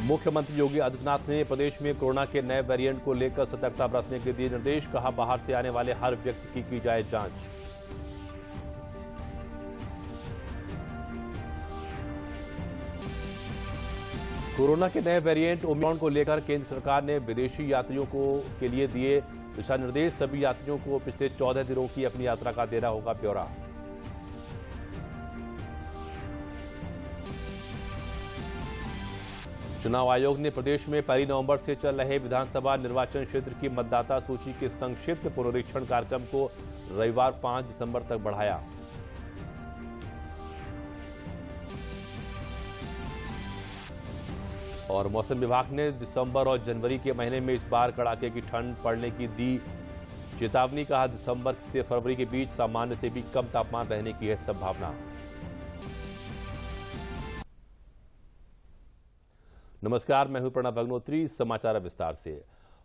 मुख्यमंत्री योगी आदित्यनाथ ने प्रदेश में कोरोना के नए वेरिएंट को लेकर सतर्कता बरतने के दिए निर्देश। कहा, बाहर से आने वाले हर व्यक्ति की जाए जांच। कोरोना के नए वेरिएंट ओमिक्रॉन को लेकर केंद्र सरकार ने विदेशी यात्रियों के लिए दिए दिशा निर्देश। सभी यात्रियों को पिछले 14 दिनों की अपनी यात्रा का देना होगा ब्यौरा। चुनाव आयोग ने प्रदेश में 1 नवंबर से चल रहे विधानसभा निर्वाचन क्षेत्र की मतदाता सूची के संक्षिप्त पुनरीक्षण कार्यक्रम को रविवार 5 दिसंबर तक बढ़ाया। और मौसम विभाग ने दिसंबर और जनवरी के महीने में इस बार कड़ाके की ठंड पड़ने की दी चेतावनी। कहा, दिसंबर से फरवरी के बीच सामान्य से भी कम तापमान रहने की है संभावना। नमस्कार, मैं हूं प्रणव अग्नोत्री। समाचार विस्तार से।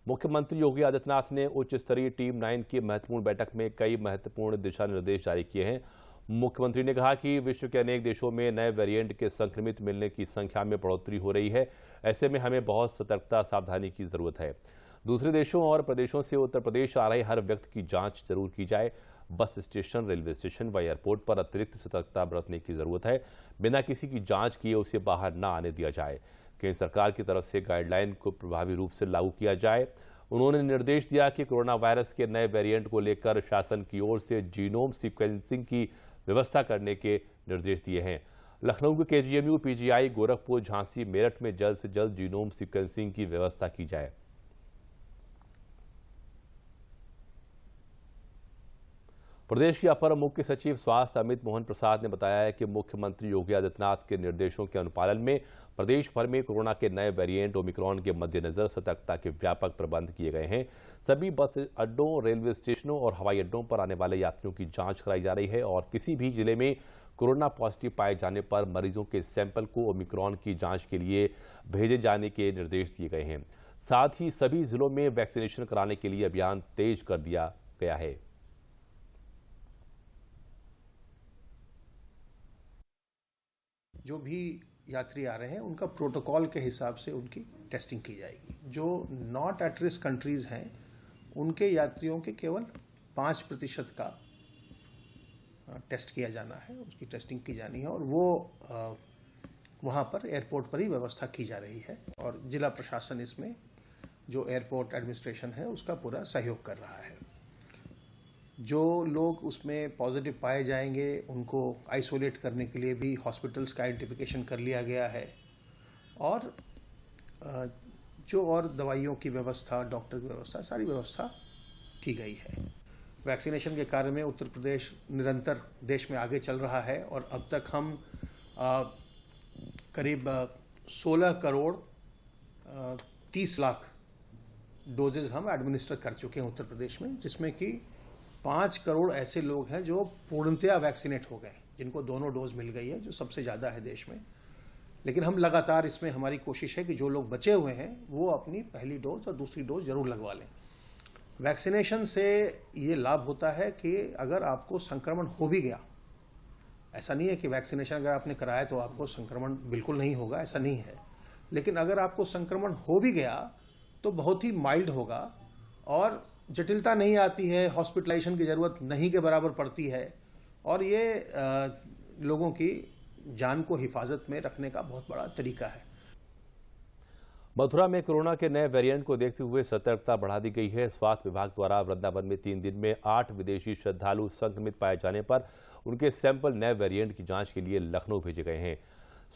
मुख्यमंत्री योगी आदित्यनाथ ने उच्च स्तरीय टीम 9 की महत्वपूर्ण बैठक में कई महत्वपूर्ण दिशा निर्देश जारी किए हैं। मुख्यमंत्री ने कहा कि विश्व के अनेक देशों में नए वेरिएंट के संक्रमित मिलने की संख्या में बढ़ोतरी हो रही है। ऐसे में हमें बहुत सतर्कता सावधानी की जरूरत है। दूसरे देशों और प्रदेशों से उत्तर प्रदेश आ रहे हर व्यक्ति की जांच जरूर की जाए। बस स्टेशन, रेलवे स्टेशन व एयरपोर्ट पर अतिरिक्त सतर्कता बरतने की जरूरत है। बिना किसी की जांच किए उसे बाहर न आने दिया जाए। केंद्र सरकार की तरफ से गाइडलाइन को प्रभावी रूप से लागू किया जाए। उन्होंने निर्देश दिया कि कोरोना वायरस के नए वेरिएंट को लेकर शासन की ओर से जीनोम सीक्वेंसिंग की व्यवस्था करने के निर्देश दिए हैं। लखनऊ के केजीएमयू, पीजीआई, गोरखपुर, झांसी, मेरठ में जल्द से जल्द जीनोम सीक्वेंसिंग की व्यवस्था की जाए। प्रदेश के अपर मुख्य सचिव स्वास्थ्य अमित मोहन प्रसाद ने बताया है कि मुख्यमंत्री योगी आदित्यनाथ के निर्देशों के अनुपालन में प्रदेश भर में कोरोना के नए वेरिएंट ओमिक्रॉन के मद्देनजर सतर्कता के व्यापक प्रबंध किए गए हैं। सभी बस अड्डों, रेलवे स्टेशनों और हवाई अड्डों पर आने वाले यात्रियों की जांच कराई जा रही है और किसी भी जिले में कोरोना पॉजिटिव पाए जाने पर मरीजों के सैंपल को ओमिक्रॉन की जांच के लिए भेजे जाने के निर्देश दिए गए हैं। साथ ही सभी जिलों में वैक्सीनेशन कराने के लिए अभियान तेज कर दिया गया है। जो भी यात्री आ रहे हैं उनका प्रोटोकॉल के हिसाब से उनकी टेस्टिंग की जाएगी। जो नॉट एट रिस्क कंट्रीज हैं उनके यात्रियों के केवल 5% का टेस्ट किया जाना है, उसकी टेस्टिंग की जानी है और वो वहाँ पर एयरपोर्ट पर ही व्यवस्था की जा रही है। और जिला प्रशासन इसमें जो एयरपोर्ट एडमिनिस्ट्रेशन है उसका पूरा सहयोग कर रहा है। जो लोग उसमें पॉजिटिव पाए जाएंगे उनको आइसोलेट करने के लिए भी हॉस्पिटल्स का आइडेंटिफिकेशन कर लिया गया है और जो और दवाइयों की व्यवस्था, डॉक्टर की व्यवस्था, सारी व्यवस्था की गई है। वैक्सीनेशन के कार्य में उत्तर प्रदेश निरंतर देश में आगे चल रहा है और अब तक हम करीब 16 करोड़ 30 लाख डोजेज हम एडमिनिस्टर कर चुके हैं उत्तर प्रदेश में, जिसमें कि 5 करोड़ ऐसे लोग हैं जो पूर्णतया वैक्सीनेट हो गए, जिनको दोनों डोज मिल गई है, जो सबसे ज़्यादा है देश में। लेकिन हम लगातार इसमें हमारी कोशिश है कि जो लोग बचे हुए हैं वो अपनी पहली डोज और दूसरी डोज जरूर लगवा लें। वैक्सीनेशन से ये लाभ होता है कि अगर आपको संक्रमण हो भी गया, ऐसा नहीं है कि वैक्सीनेशन अगर आपने कराया तो आपको संक्रमण बिल्कुल नहीं होगा, ऐसा नहीं है। लेकिन अगर आपको संक्रमण हो भी गया तो बहुत ही माइल्ड होगा और जटिलता नहीं आती है, हॉस्पिटलाइजेशन की जरूरत नहीं के बराबर पड़ती है और ये लोगों की जान को हिफाजत में रखने का बहुत बड़ा तरीका है। मथुरा में कोरोना के नए वेरिएंट को देखते हुए सतर्कता बढ़ा दी गई है। स्वास्थ्य विभाग द्वारा वृंदावन में 3 दिन में 8 विदेशी श्रद्धालु संक्रमित पाए जाने पर उनके सैंपल नए वेरिएंट की जांच के लिए लखनऊ भेजे गए हैं।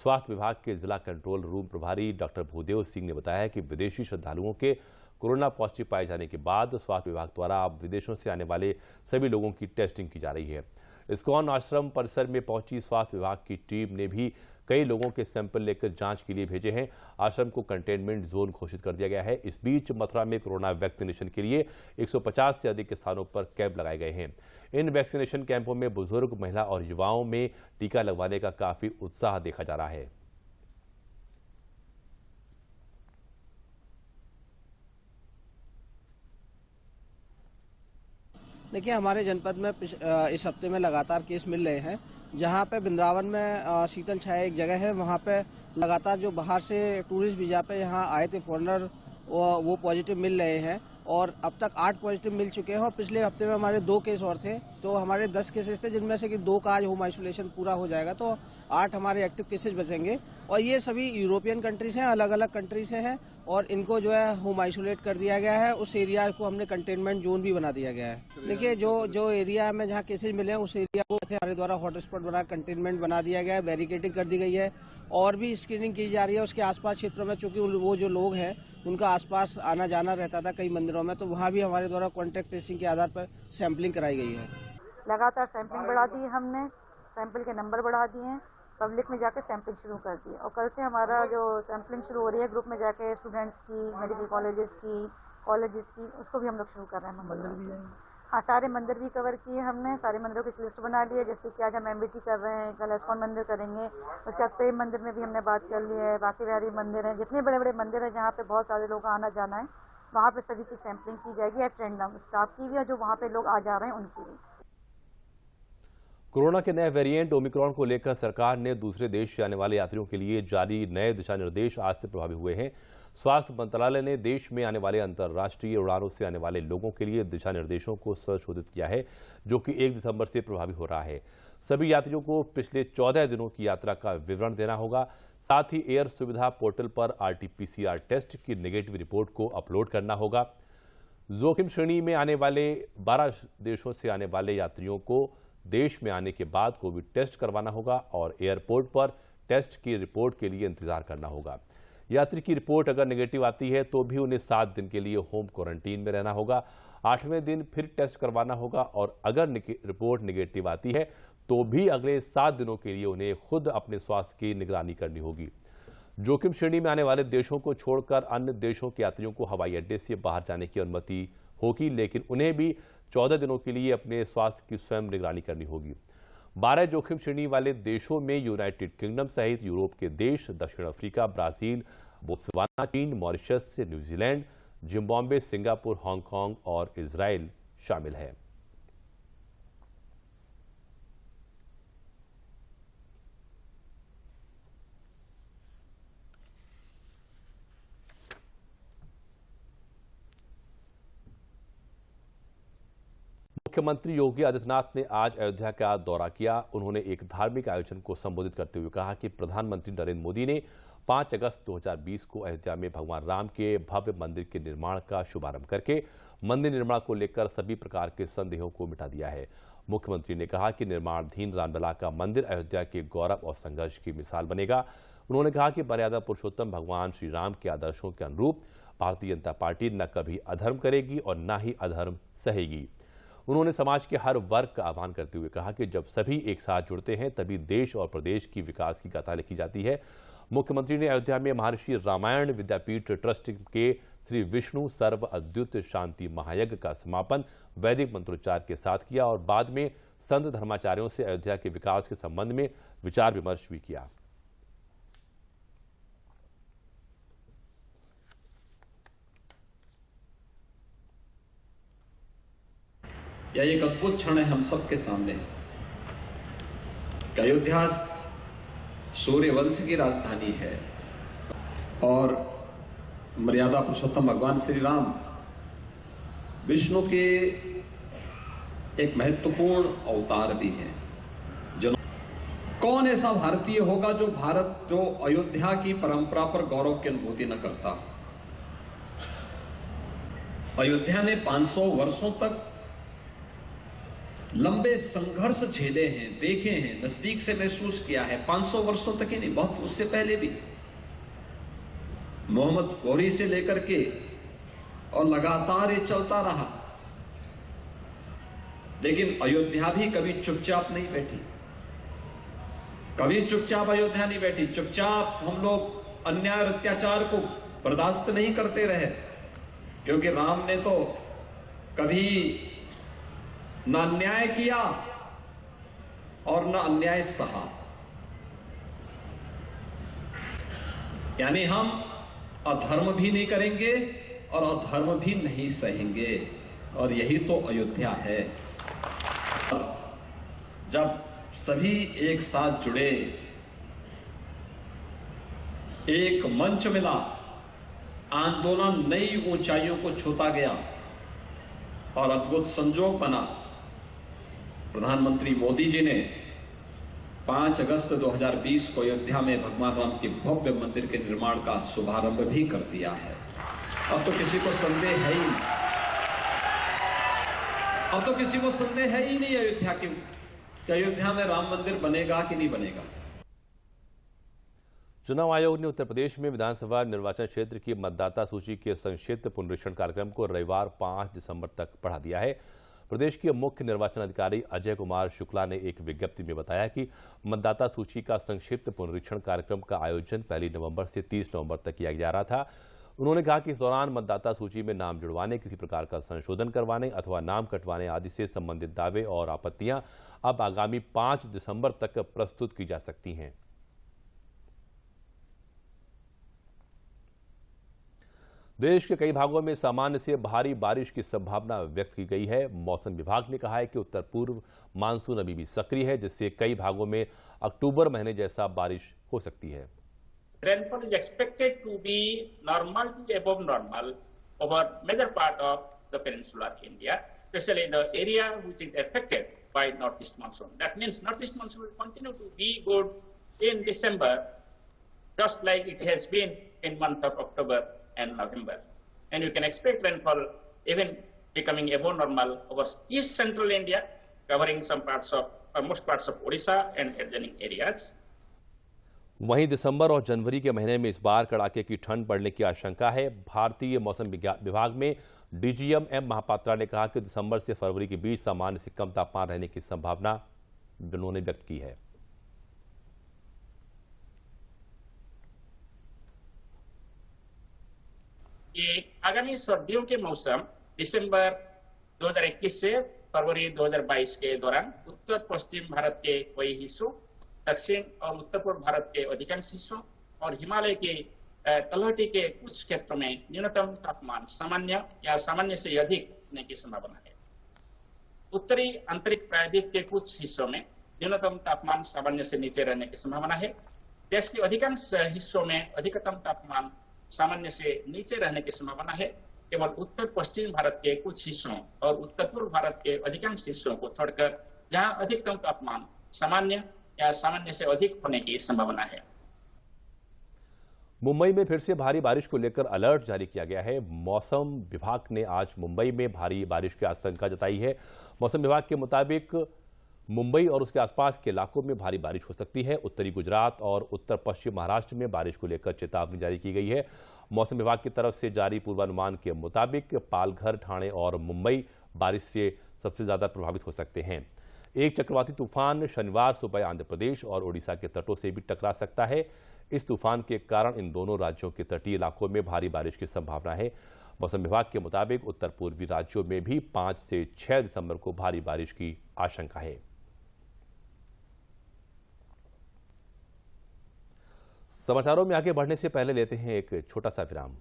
स्वास्थ्य विभाग के जिला कंट्रोल रूम प्रभारी डॉक्टर भूदेव सिंह ने बताया कि विदेशी श्रद्धालुओं के कोरोना पॉजिटिव पाए जाने के बाद स्वास्थ्य विभाग द्वारा अब विदेशों से आने वाले सभी लोगों की टेस्टिंग की जा रही है। इस्कॉन आश्रम परिसर में पहुंची स्वास्थ्य विभाग की टीम ने भी कई लोगों के सैंपल लेकर जांच के लिए भेजे हैं। आश्रम को कंटेनमेंट जोन घोषित कर दिया गया है। इस बीच मथुरा में कोरोना वैक्सीनेशन के लिए 150 से अधिक स्थानों पर कैंप लगाए गए हैं। इन वैक्सीनेशन कैंपों में बुजुर्ग, महिला और युवाओं में टीका लगवाने का काफी उत्साह देखा जा रहा है। देखिए, हमारे जनपद में इस हफ्ते में लगातार केस मिल रहे हैं जहाँ पे वृंदावन में शीतल छाया एक जगह है, वहाँ पे लगातार जो बाहर से टूरिस्ट वीजा पे यहाँ आए थे फॉरेनर, वो पॉजिटिव मिल रहे हैं और अब तक 8 पॉजिटिव मिल चुके हैं और पिछले हफ्ते में हमारे 2 केस और थे, तो हमारे 10 केसेस थे, जिनमें से कि 2 का आज होम आइसोलेशन पूरा हो जाएगा, तो 8 हमारे एक्टिव केसेस बचेंगे। और ये सभी यूरोपियन कंट्रीज हैं, अलग अलग कंट्रीज से हैं और इनको जो है होम आइसोलेट कर दिया गया है। उस एरिया को हमने कंटेनमेंट जोन भी बना दिया गया है। देखिए, जो एरिया में जहाँ केसेज मिले हैं उस एरिया को हमारे द्वारा हॉटस्पॉट बना कंटेनमेंट बना दिया गया है, बैरिकेडिंग कर दी गई है और भी स्क्रीनिंग की जा रही है। उसके आसपास क्षेत्रों में चूंकि वो जो लोग हैं उनका आसपास आना जाना रहता था कई मंदिरों में, तो वहाँ भी हमारे द्वारा कॉन्टैक्ट ट्रेसिंग के आधार पर सैंपलिंग कराई गई है। लगातार सैंपलिंग बढ़ा दी है हमने, सैंपल के नंबर बढ़ा दिए हैं, पब्लिक में जाकर सैंपलिंग शुरू कर दी है और कल से हमारा जो सैंपलिंग शुरू हो रही है ग्रुप में जाके स्टूडेंट्स की, मेडिकल कॉलेजेस की, उसको भी हम लोग शुरू कर रहे हैं। मंदिर भी है, हाँ, सारे मंदिर भी कवर किए हमने, सारे मंदिरों की लिस्ट बना ली है। जैसे कि आज हम एमबीटी कर रहे हैं, कल इस्कॉन मंदिर करेंगे, उसके बाद प्रेम मंदिर में भी हमने बात कर ली है, बाकी बिहारी मंदिर है, जितने बड़े बड़े मंदिर है जहाँ पे बहुत सारे लोग आना जाना है, वहाँ पे सभी की सैंपलिंग की जाएगी एट रैंडम, स्टाफ की भी और जो वहाँ पे लोग आ जा रहे हैं उनकी भी। कोरोना के नए वेरिएंट ओमिक्रॉन को लेकर सरकार ने दूसरे देश से आने वाले यात्रियों के लिए जारी नए दिशा निर्देश आज से प्रभावी हुए हैं। स्वास्थ्य मंत्रालय ने देश में आने वाले अंतर्राष्ट्रीय उड़ानों से आने वाले लोगों के लिए दिशा निर्देशों को संशोधित किया है, जो कि 1 दिसंबर से प्रभावी हो रहा है। सभी यात्रियों को पिछले 14 दिनों की यात्रा का विवरण देना होगा। साथ ही एयर सुविधा पोर्टल पर RT-PCR टेस्ट की नेगेटिव रिपोर्ट को अपलोड करना होगा। जोखिम श्रेणी में आने वाले 12 देशों से आने वाले यात्रियों को देश में आने के बाद कोविड टेस्ट करवाना होगा और एयरपोर्ट पर टेस्ट की रिपोर्ट के लिए इंतजार करना होगा। यात्री की रिपोर्ट अगर नेगेटिव आती है तो भी उन्हें 7 दिन के लिए होम क्वारंटीन में रहना होगा। 8वें दिन फिर टेस्ट करवाना होगा और अगर रिपोर्ट नेगेटिव आती है तो भी अगले 7 दिनों के लिए उन्हें खुद अपने स्वास्थ्य की निगरानी करनी होगी। जोखिम श्रेणी में आने वाले देशों को छोड़कर अन्य देशों के यात्रियों को हवाई अड्डे से बाहर जाने की अनुमति होगी, लेकिन उन्हें भी 14 दिनों के लिए अपने स्वास्थ्य की स्वयं निगरानी करनी होगी। 12 जोखिम श्रेणी वाले देशों में यूनाइटेड किंगडम सहित यूरोप के देश, दक्षिण अफ्रीका, ब्राजील, बोत्सवाना, चीन, Mauritius, New Zealand, Zimbabwe, Singapore, Hong Kong और इजराइल शामिल है। मुख्यमंत्री योगी आदित्यनाथ ने आज अयोध्या का दौरा किया। उन्होंने एक धार्मिक आयोजन को संबोधित करते हुए कहा कि प्रधानमंत्री नरेंद्र मोदी ने 5 अगस्त 2020 को अयोध्या में भगवान राम के भव्य मंदिर के निर्माण का शुभारंभ करके मंदिर निर्माण को लेकर सभी प्रकार के संदेहों को मिटा दिया है। मुख्यमंत्री ने कहा कि निर्माणाधीन रामलला का मंदिर अयोध्या के गौरव और संघर्ष की मिसाल बनेगा। उन्होंने कहा कि मर्यादा पुरुषोत्तम भगवान श्री राम के आदर्शों के अनुरूप भारतीय जनता पार्टी न कभी अधर्म करेगी और न ही अधर्म सहेगी। उन्होंने समाज के हर वर्ग का आह्वान करते हुए कहा कि जब सभी एक साथ जुड़ते हैं तभी देश और प्रदेश की विकास की गाथा लिखी जाती है। मुख्यमंत्री ने अयोध्या में महर्षि रामायण विद्यापीठ ट्रस्ट के श्री विष्णु सर्व अद्युत शांति महायज्ञ का समापन वैदिक मंत्रोच्चार के साथ किया और बाद में संत धर्माचार्यों से अयोध्या के विकास के संबंध में विचार विमर्श भी किया। यह एक अद्भुत क्षण है हम सबके सामने। अयोध्या सूर्यवंश की राजधानी है और मर्यादा पुरुषोत्तम भगवान श्री राम विष्णु के एक महत्वपूर्ण अवतार भी हैं। कौन ऐसा भारतीय होगा जो अयोध्या की परंपरा पर गौरव की अनुभूति न करता। अयोध्या ने 500 वर्षों तक लंबे संघर्ष झेले हैं, देखे हैं, नजदीक से महसूस किया है। 500 वर्षों तक ही नहीं, बहुत उससे पहले भी मोहम्मद गौरी से लेकर के और लगातार ये चलता रहा। लेकिन अयोध्या भी कभी चुपचाप नहीं बैठी, कभी चुपचाप अयोध्या नहीं बैठी। चुपचाप हम लोग अन्याय और अत्याचार को बर्दाश्त नहीं करते रहे, क्योंकि राम ने तो कभी न अन्याय किया और न अन्याय सहा। यानी हम अधर्म भी नहीं करेंगे और अधर्म भी नहीं सहेंगे, और यही तो अयोध्या है। जब सभी एक साथ जुड़े, एक मंच मिला, आंदोलन नई ऊंचाइयों को छूता गया और अद्भुत संजोग बना। प्रधानमंत्री मोदी जी ने 5 अगस्त 2020 को अयोध्या में भगवान राम के भव्य मंदिर के निर्माण का शुभारंभ भी कर दिया है। अब तो किसी को संदेह है ही नहीं, अब तो किसी को संदेह है ही नहीं अयोध्या की, कि अयोध्या में राम मंदिर बनेगा कि नहीं बनेगा। चुनाव आयोग ने उत्तर प्रदेश में विधानसभा निर्वाचन क्षेत्र की मतदाता सूची के संक्षिप्त पुनरीक्षण कार्यक्रम को रविवार 5 दिसंबर तक बढ़ा दिया है। प्रदेश के मुख्य निर्वाचन अधिकारी अजय कुमार शुक्ला ने एक विज्ञप्ति में बताया कि मतदाता सूची का संक्षिप्त पुनरीक्षण कार्यक्रम का आयोजन 1 नवंबर से 30 नवंबर तक किया जा रहा था। उन्होंने कहा कि इस दौरान मतदाता सूची में नाम जुड़वाने, किसी प्रकार का संशोधन करवाने अथवा नाम कटवाने आदि से संबंधित दावे और आपत्तियां अब आगामी 5 दिसंबर तक प्रस्तुत की जा सकती हैं। देश के कई भागों में सामान्य से भारी बारिश की संभावना व्यक्त की गई है। मौसम विभाग ने कहा है कि उत्तर पूर्व मानसून अभी भी सक्रिय है, जिससे कई भागों में अक्टूबर महीने जैसा बारिश हो सकती है। Rainfall is expected to be normal to above normal over major part of the peninsular India, especially the area which is affected by northeast monsoon. That means northeast monsoon will continue to be good in December, just like it has been in month of October and November. And you can expect rainfall even becoming above normal over east central India, covering some parts of most parts of Odisha and adjoining areas. वहीं दिसंबर और जनवरी के महीने में इस बार कड़ाके की ठंड पड़ने की आशंका है। भारतीय मौसम विभाग में डीजीएम एम महापात्रा ने कहा कि दिसंबर से फरवरी के बीच सामान्य से कम तापमान रहने की संभावना उन्होंने व्यक्त की है। ये आगामी सर्दियों के मौसम दिसंबर 2021 से फरवरी 2022 के दौरान उत्तर पश्चिम भारत के कई हिस्सों, दक्षिण और उत्तर पूर्व भारत के अधिकांश हिस्सों और हिमालय के तलहटी के कुछ क्षेत्रों में न्यूनतम तापमान सामान्य या सामान्य से अधिक होने की संभावना है। उत्तरी आंतरिक प्रायद्वीप के कुछ हिस्सों में न्यूनतम तापमान सामान्य से नीचे रहने की संभावना है। देश के अधिकांश हिस्सों में अधिकतम तापमान सामान्य से नीचे रहने की संभावना है। केवल उत्तर पश्चिम भारत के कुछ हिस्सों और उत्तर पूर्व भारत के अधिकांश हिस्सों को छोड़कर जहां अधिकतम तापमान सामान्य या सामान्य से अधिक होने की संभावना है। मुंबई में फिर से भारी बारिश को लेकर अलर्ट जारी किया गया है। मौसम विभाग ने आज मुंबई में भारी बारिश की आशंका जताई है। मौसम विभाग के मुताबिक मुंबई और उसके आसपास के इलाकों में भारी बारिश हो सकती है। उत्तरी गुजरात और उत्तर पश्चिम महाराष्ट्र में बारिश को लेकर चेतावनी जारी की गई है। मौसम विभाग की तरफ से जारी पूर्वानुमान के मुताबिक पालघर, ठाणे और मुंबई बारिश से सबसे ज्यादा प्रभावित हो सकते हैं। एक चक्रवाती तूफान शनिवार सुबह आंध्र प्रदेश और ओडिशा के तटों से भी टकरा सकता है। इस तूफान के कारण इन दोनों राज्यों के तटीय इलाकों में भारी बारिश की संभावना है। मौसम विभाग के मुताबिक उत्तर पूर्वी राज्यों में भी 5 से 6 दिसंबर को भारी बारिश की आशंका है। समाचारों में आगे बढ़ने से पहले लेते हैं एक छोटा सा विराम।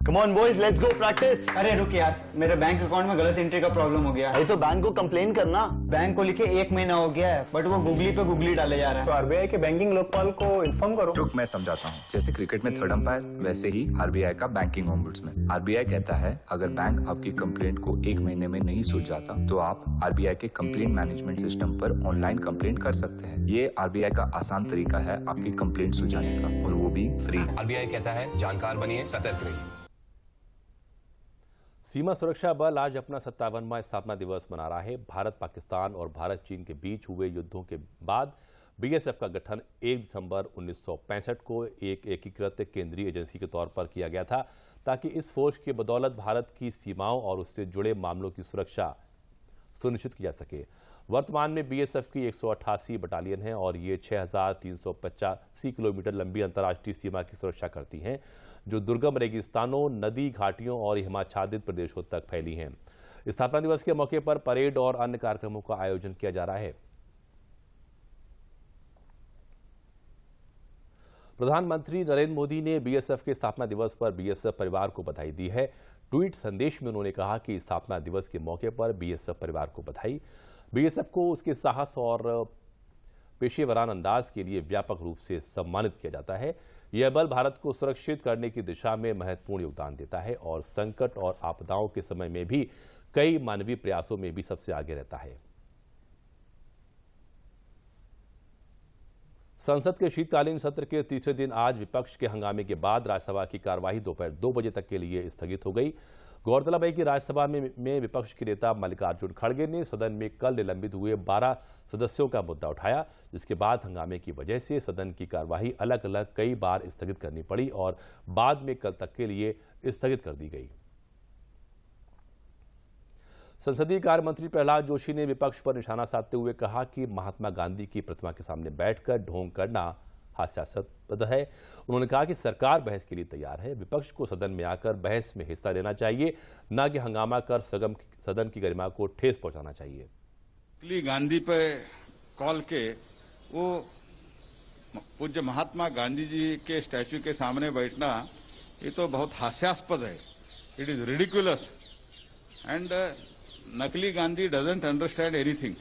Come on boys, let's go practice। अरे रुक यार, मेरे बैंक अकाउंट में गलत एंट्री का प्रॉब्लम हो गया है। तो बैंक को कंप्लेन करना। बैंक को लिखे 1 महीना हो गया है, बट वो गूगली पे गूगली डाले जा रहा है। तो आरबीआई के बैंकिंग लोकपाल को इन्फॉर्म करो। रुक, मैं समझाता हूँ। जैसे क्रिकेट में थर्ड अंपायर, वैसे ही आरबीआई का बैंकिंग ओम्बुड्समैन। आरबीआई कहता है अगर बैंक आपकी कंप्लेंट को 1 महीने में नहीं सुलझाता तो आप आरबीआई के कंप्लेंट मैनेजमेंट सिस्टम पर ऑनलाइन कंप्लेंट कर सकते हैं। ये आरबीआई का आसान तरीका है आपकी कंप्लेंट सुलझाने का, और वो भी फ्री। आरबीआई कहता है जानकार बनिए, सतर्क रहिए। सीमा सुरक्षा बल आज अपना 57वां स्थापना दिवस मना रहा है। भारत पाकिस्तान और भारत चीन के बीच हुए युद्धों के बाद बीएसएफ का गठन 1 दिसंबर 1965 को एक एकीकृत केंद्रीय एजेंसी के तौर पर किया गया था, ताकि इस फौज की बदौलत भारत की सीमाओं और उससे जुड़े मामलों की सुरक्षा सुनिश्चित की जा सके। वर्तमान में बीएसएफ की 188 बटालियन है और ये 6385 किलोमीटर लंबी अंतर्राष्ट्रीय सीमा की सुरक्षा करती हैं, जो दुर्गम रेगिस्तानों, नदी घाटियों और हिमाच्छादित प्रदेशों तक फैली हैं। स्थापना दिवस के मौके पर परेड और अन्य कार्यक्रमों का आयोजन किया जा रहा है। प्रधानमंत्री नरेंद्र मोदी ने बीएसएफ के स्थापना दिवस पर बीएसएफ परिवार को बधाई दी है। ट्वीट संदेश में उन्होंने कहा कि स्थापना दिवस के मौके पर बीएसएफ परिवार को बधाई। बीएसएफ को उसके साहस और पेशेवरान अंदाज के लिए व्यापक रूप से सम्मानित किया जाता है। यह बल भारत को सुरक्षित करने की दिशा में महत्वपूर्ण योगदान देता है और संकट और आपदाओं के समय में भी कई मानवीय प्रयासों में भी सबसे आगे रहता है। संसद के शीतकालीन सत्र के तीसरे दिन आज विपक्ष के हंगामे के बाद राज्यसभा की कार्यवाही दोपहर 2 बजे तक के लिए स्थगित हो गई। गौरतलब है कि राज्यसभा में विपक्ष के नेता मल्लिकार्जुन खड़गे ने सदन में कल निलंबित हुए 12 सदस्यों का मुद्दा उठाया, जिसके बाद हंगामे की वजह से सदन की कार्यवाही अलग अलग कई बार स्थगित करनी पड़ी और बाद में कल तक के लिए स्थगित कर दी गई। संसदीय कार्य मंत्री प्रहलाद जोशी ने विपक्ष पर निशाना साधते हुए कहा कि महात्मा गांधी की प्रतिमा के सामने बैठकर ढोंग करना हास्यास्पद है। उन्होंने कहा कि सरकार बहस के लिए तैयार है, विपक्ष को सदन में आकर बहस में हिस्सा लेना चाहिए, न कि हंगामा कर सदन की गरिमा को ठेस पहुंचाना चाहिए। गांधी पे कॉल के वो पूज्य महात्मा गांधी जी के स्टैच्यू के सामने बैठना ये तो बहुत हास्यास्पद है। इट इज रिडिकुलस एंड नकली गांधी डजंट अंडरस्टैंड एनीथिंग।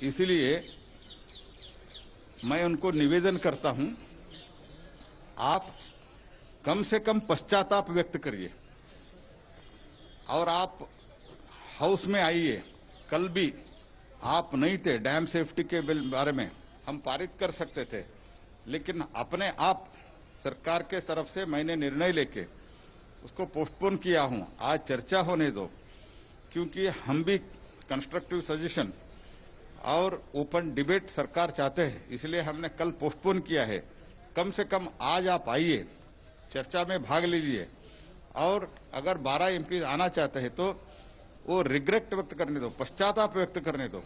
इसलिए मैं उनको निवेदन करता हूं, आप कम से कम पश्चाताप व्यक्त करिए और आप हाउस में आइए। कल भी आप नहीं थे, डैम सेफ्टी के बिल बारे में हम पारित कर सकते थे, लेकिन अपने आप सरकार के तरफ से मैंने निर्णय लेके उसको पोस्टपोन किया हूं। आज चर्चा होने दो, क्योंकि हम भी कंस्ट्रक्टिव सजेशन और ओपन डिबेट सरकार चाहते हैं, इसलिए हमने कल पोस्टपोन किया है। कम से कम आज आप आइए, चर्चा में भाग लीजिए और अगर 12 एमपी आना चाहते हैं तो वो रिग्रेट व्यक्त करने दो, पश्चाताप व्यक्त करने दो।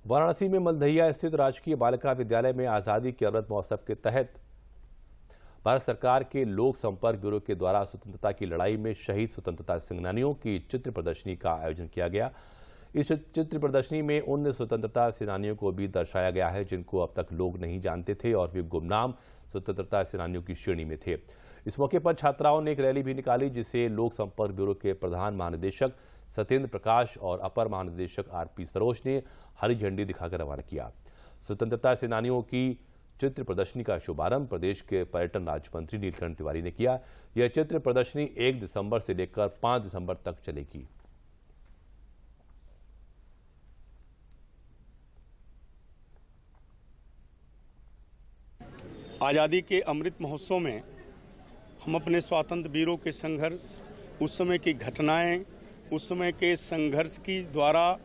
वाराणसी में मलदहिया स्थित राजकीय बालिका विद्यालय में आजादी के अमृत महोत्सव के तहत भारत सरकार के लोक संपर्क ब्यूरो के द्वारा स्वतंत्रता की लड़ाई में शहीद स्वतंत्रता सेनानियों की चित्र प्रदर्शनी का आयोजन किया गया। इस चित्र प्रदर्शनी में उन स्वतंत्रता सेनानियों को भी दर्शाया गया है जिनको अब तक लोग नहीं जानते थे और वे गुमनाम स्वतंत्रता सेनानियों की श्रेणी में थे। इस मौके पर छात्राओं ने एक रैली भी निकाली, जिसे लोक संपर्क ब्यूरो के प्रधान महानिदेशक सत्येंद्र प्रकाश और अपर महानिदेशक आरपी सरोज ने हरी झंडी दिखाकर रवाना किया। स्वतंत्रता सेनानियों की चित्र प्रदर्शनी का शुभारंभ प्रदेश के पर्यटन राज्य मंत्री नीलकंठ तिवारी ने किया। यह चित्र प्रदर्शनी 1 दिसंबर से लेकर 5 दिसंबर तक चलेगी। आज़ादी के अमृत महोत्सव में हम अपने स्वातंत्र्य वीरों के संघर्ष, उस समय की घटनाएं, उस समय के संघर्ष की द्वारा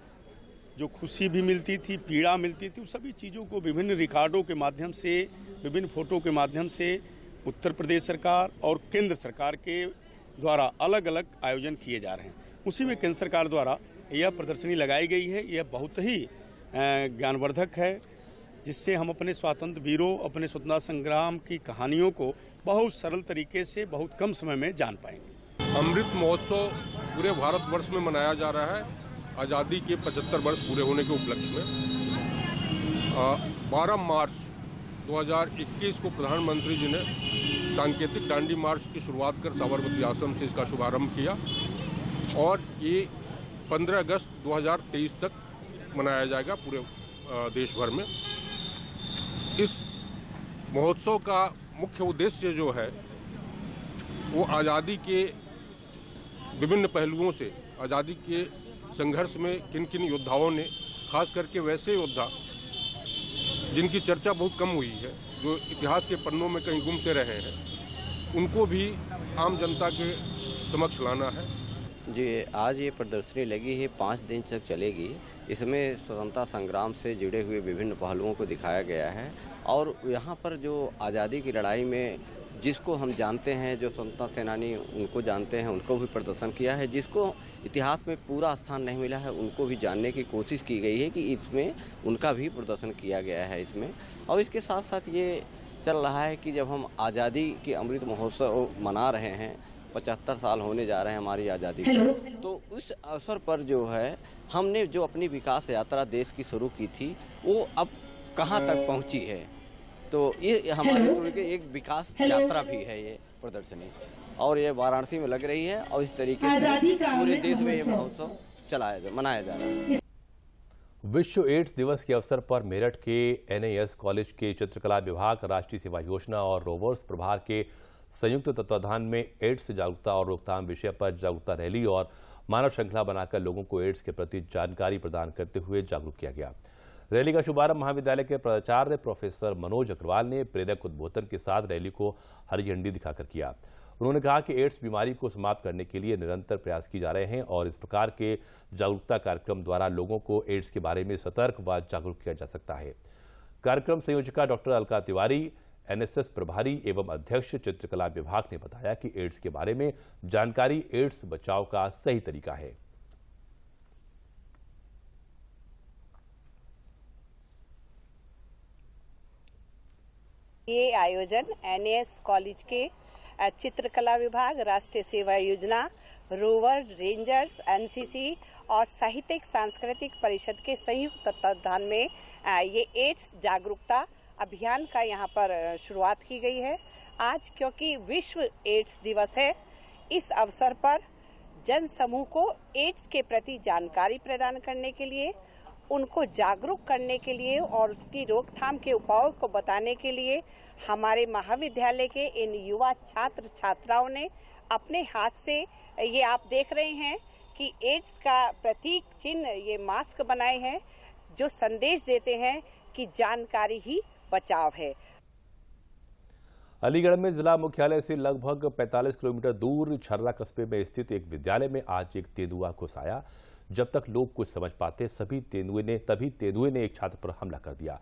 जो खुशी भी मिलती थी, पीड़ा मिलती थी, उस सभी चीज़ों को विभिन्न रिकॉर्डों के माध्यम से, विभिन्न फोटो के माध्यम से उत्तर प्रदेश सरकार और केंद्र सरकार के द्वारा अलग अलग आयोजन किए जा रहे हैं। उसी में केंद्र सरकार द्वारा यह प्रदर्शनी लगाई गई है। यह बहुत ही ज्ञानवर्धक है, जिससे हम अपने स्वातंत्र्य वीरों, अपने स्वतंत्रता संग्राम की कहानियों को बहुत सरल तरीके से बहुत कम समय में जान पाएंगे। अमृत महोत्सव पूरे भारतवर्ष में मनाया जा रहा है आज़ादी के 75 वर्ष पूरे होने के उपलक्ष्य में। 12 मार्च 2021 को प्रधानमंत्री जी ने सांकेतिक दांडी मार्च की शुरुआत कर साबरमती आश्रम से इसका शुभारंभ किया और ये 15 अगस्त 2023 तक मनाया जाएगा पूरे देश भर में। इस महोत्सव का मुख्य उद्देश्य जो है वो आज़ादी के विभिन्न पहलुओं से, आज़ादी के संघर्ष में किन किन योद्धाओं ने, खास करके वैसे योद्धा जिनकी चर्चा बहुत कम हुई है, जो इतिहास के पन्नों में कहीं गुम से रहे हैं, उनको भी आम जनता के समक्ष लाना है। जी, आज ये प्रदर्शनी लगी है, 5 दिन तक चलेगी। इसमें स्वतंत्रता संग्राम से जुड़े हुए विभिन्न पहलुओं को दिखाया गया है और यहाँ पर जो आज़ादी की लड़ाई में जिसको हम जानते हैं, जो स्वतंत्रता सेनानी उनको जानते हैं, उनको भी प्रदर्शन किया है। जिसको इतिहास में पूरा स्थान नहीं मिला है, उनको भी जानने की कोशिश की गई है कि इसमें उनका भी प्रदर्शन किया गया है इसमें। और इसके साथ साथ ये चल रहा है कि जब हम आज़ादी के अमृत महोत्सव मना रहे हैं, 75 साल होने जा रहे हैं हमारी आज़ादी को, तो उस अवसर पर जो है हमने जो अपनी विकास यात्रा देश की शुरू की थी वो अब कहाँ तक पहुँची है, तो ये हमारे टूर की एक विकास यात्रा भी है ये प्रदर्शनी, और ये वाराणसी में लग रही है और इस तरीके से पूरे देश में ये महोत्सव मनाया जा रहा है। विश्व एड्स दिवस के अवसर पर मेरठ के NIS कॉलेज के चित्रकला विभाग, राष्ट्रीय सेवा योजना और रोवर्स प्रभार के संयुक्त तत्वाधान में एड्स जागरूकता और रोकथाम विषय पर जागरूकता रैली और मानव श्रृंखला बनाकर लोगों को एड्स के प्रति जानकारी प्रदान करते हुए जागरूक किया गया। रैली का शुभारंभ महाविद्यालय के प्राचार्य प्रोफेसर मनोज अग्रवाल ने प्रेरक उद्बोधन के साथ रैली को हरी झंडी दिखाकर किया। उन्होंने कहा कि एड्स बीमारी को समाप्त करने के लिए निरंतर प्रयास किए जा रहे हैं और इस प्रकार के जागरूकता कार्यक्रम द्वारा लोगों को एड्स के बारे में सतर्क व जागरूक किया जा सकता है। कार्यक्रम संयोजिका डॉक्टर अलका तिवारी, NSS प्रभारी एवं अध्यक्ष चित्रकला विभाग ने बताया कि एड्स के बारे में जानकारी एड्स बचाव का सही तरीका है। ये आयोजन NIS कॉलेज के चित्रकला विभाग, राष्ट्रीय सेवा योजना, रोवर, रेंजर्स, NCC और साहित्यिक सांस्कृतिक परिषद के संयुक्त तत्वाधान में ये एड्स जागरूकता अभियान का यहाँ पर शुरुआत की गई है। आज क्योंकि विश्व एड्स दिवस है, इस अवसर पर जन समूह को एड्स के प्रति जानकारी प्रदान करने के लिए, उनको जागरूक करने के लिए और उसकी रोकथाम के उपायों को बताने के लिए हमारे महाविद्यालय के इन युवा छात्र छात्राओं ने अपने हाथ से, ये आप देख रहे हैं कि एड्स का प्रतीक चिन्ह, ये मास्क बनाए हैं जो संदेश देते हैं कि जानकारी ही बचाव है। अलीगढ़ में जिला मुख्यालय से लगभग 45 किलोमीटर दूर छर्रा कस्बे में स्थित एक विद्यालय में आज एक तेंदुआ घुस आया। जब तक लोग कुछ समझ पाते तभी तेंदुए ने एक छात्र पर हमला कर दिया।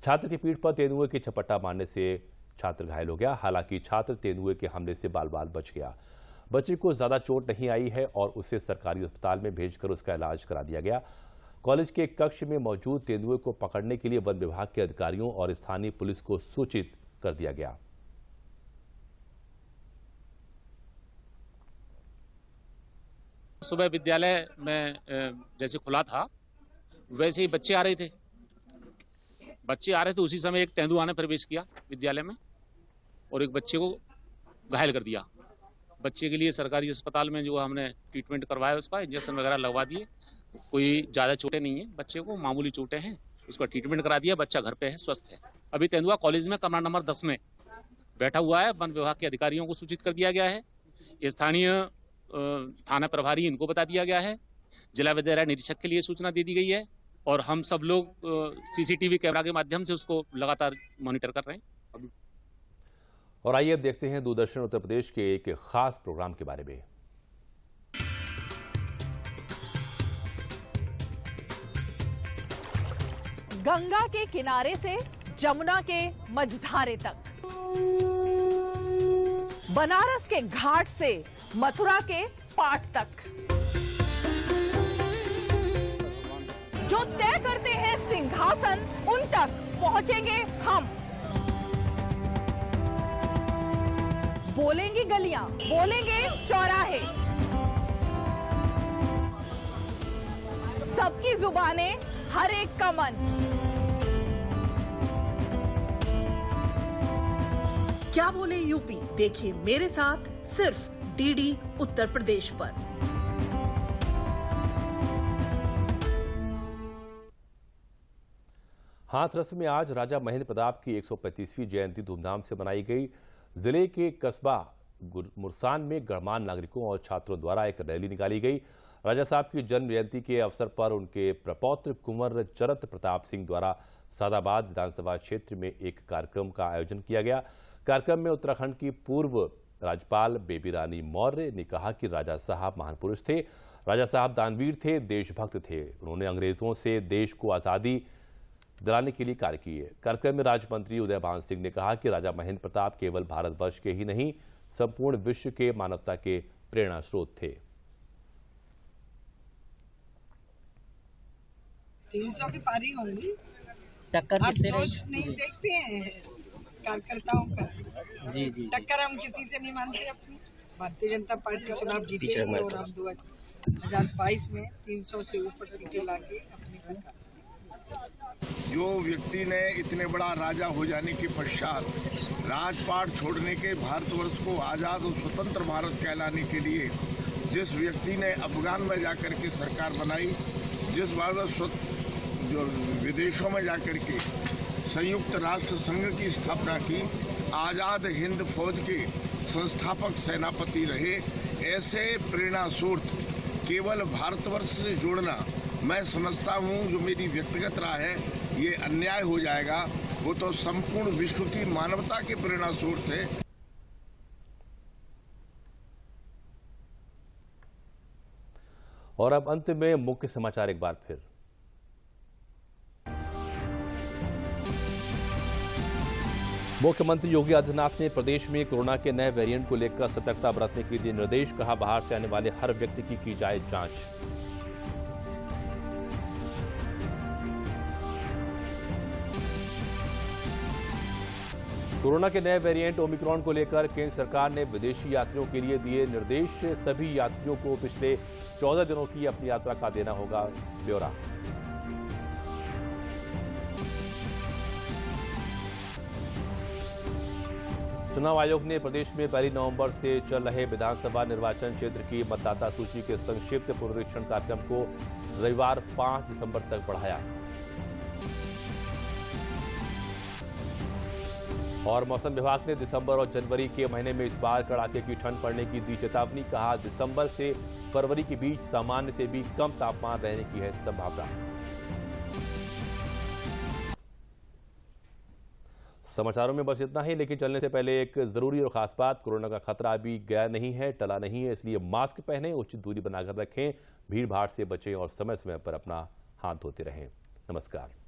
छात्र की पीठ पर तेंदुए की झपट्टा मारने से छात्र घायल हो गया। हालांकि छात्र तेंदुए के हमले से बाल बाल बच गया। बच्चे को ज्यादा चोट नहीं आई है और उसे सरकारी अस्पताल में भेजकर उसका इलाज करा दिया गया। कॉलेज के कक्ष में मौजूद तेंदुए को पकड़ने के लिए वन विभाग के अधिकारियों और स्थानीय पुलिस को सूचित कर दिया गया। सुबह विद्यालय में जैसे खुला था वैसे ही बच्चे आ रहे थे, उसी समय एक तेंदुआ ने प्रवेश किया विद्यालय में और एक बच्चे को घायल कर दिया। बच्चे के लिए सरकारी अस्पताल में जो हमने ट्रीटमेंट करवाया, उसका इंजेक्शन वगैरह लगवा दिए। कोई ज़्यादा चोटें नहीं है, बच्चे को मामूली चोटें हैं, उसका ट्रीटमेंट करा दिया। बच्चा घर पे है, स्वस्थ है। अभी तेंदुआ कॉलेज में कमरा नंबर 10 में बैठा हुआ है। वन विभाग के अधिकारियों को सूचित कर दिया गया है। स्थानीय थाना प्रभारी इनको बता दिया गया है। जिला विद्यालय निरीक्षक के लिए सूचना दे दी गई है और हम सब लोग CCTV कैमरा के माध्यम से उसको लगातार मॉनिटर कर रहे हैं। और आइए अब देखते हैं दूरदर्शन उत्तर प्रदेश के एक खास प्रोग्राम के बारे में। गंगा के किनारे से जमुना के मझधारे तक, बनारस के घाट से मथुरा के पाट तक, जो तय करते हैं सिंहासन, उन तक पहुंचेंगे हम। बोलेंगे गलियां, बोलेंगे चौराहे, सबकी जुबानें, हर एक का मन। क्या बोले यूपी, देखिए मेरे साथ सिर्फ DD उत्तर प्रदेश पर। हाथरस में आज राजा महेंद्र प्रताप की 135वीं जयंती धूमधाम से मनाई गई। जिले के कस्बा मुरसान में गणमान्य नागरिकों और छात्रों द्वारा एक रैली निकाली गई। राजा साहब की जन्म जयंती के अवसर पर उनके प्रपौत्र कुंवर चरत प्रताप सिंह द्वारा सादाबाद विधानसभा क्षेत्र में एक कार्यक्रम का आयोजन किया गया। कार्यक्रम में उत्तराखंड की पूर्व राज्यपाल बेबी रानी मौर्य ने कहा कि राजा साहब महान पुरुष थे। राजा साहब दानवीर थे, देशभक्त थे। उन्होंने अंग्रेजों से देश को आजादी दिलाने के लिए कार्य किए। कार्यक्रम में राज्य मंत्री उदयभान सिंह ने कहा कि राजा महेंद्र प्रताप केवल भारतवर्ष के ही नहीं, संपूर्ण विश्व के मानवता के प्रेरणा स्रोत थे। 300 की पारी होंगी। टक्कर किससे आप सोच नहीं देखते हैं कार्यकर्ताओं का। जी जी, टक्कर हम किसी से नहीं मानते अपनी। भारतीय जनता पार्टी चुनाव जीती है और हम 2022 में 300 से ऊपर सीटें लाके अपनी सरकार। जो व्यक्ति ने इतने बड़ा राजा हो जाने के पश्चात राजपाट छोड़ने के भारतवर्ष को आजाद और स्वतंत्र भारत कहलाने के लिए जिस व्यक्ति ने अफगान में जाकर के सरकार बनाई, जिस बार जो विदेशों में जाकर के संयुक्त राष्ट्र संघ की स्थापना की, आजाद हिंद फौज के संस्थापक सेनापति रहे, ऐसे प्रेरणा स्रोत केवल भारतवर्ष से जोड़ना मैं समझता हूं जो मेरी व्यक्तिगत राय है ये अन्याय हो जाएगा। वो तो संपूर्ण विश्व की मानवता के प्रेरणा स्रोत है। और अब अंत में मुख्य समाचार एक बार फिर। मुख्यमंत्री योगी आदित्यनाथ ने प्रदेश में कोरोना के नए वेरिएंट को लेकर सतर्कता बरतने के दिए निर्देश। कहा, बाहर से आने वाले हर व्यक्ति की जाए जांच। कोरोना के नए वेरिएंट ओमिक्रॉन को लेकर केंद्र सरकार ने विदेशी यात्रियों के लिए दिए निर्देश। सभी यात्रियों को पिछले 14 दिनों की अपनी यात्रा का देना होगा ब्यौरा। चुनाव आयोग ने प्रदेश में 1 नवंबर से चल रहे विधानसभा निर्वाचन क्षेत्र की मतदाता सूची के संक्षिप्त पुनरीक्षण कार्यक्रम को रविवार 5 दिसंबर तक बढ़ाया। और मौसम विभाग ने दिसंबर और जनवरी के महीने में इस बार कड़ाके की ठंड पड़ने की दी चेतावनी। कहा, दिसंबर से फरवरी के बीच सामान्य से भी कम तापमान रहने की है संभावना। समाचारों में बस इतना ही, लेकिन चलने से पहले एक जरूरी और खास बात। कोरोना का खतरा अभी गया नहीं है, टला नहीं है, इसलिए मास्क पहनें, उचित दूरी बनाकर रखें, भीड़ भाड़ से बचें और समय समय पर अपना हाथ धोते रहें। नमस्कार।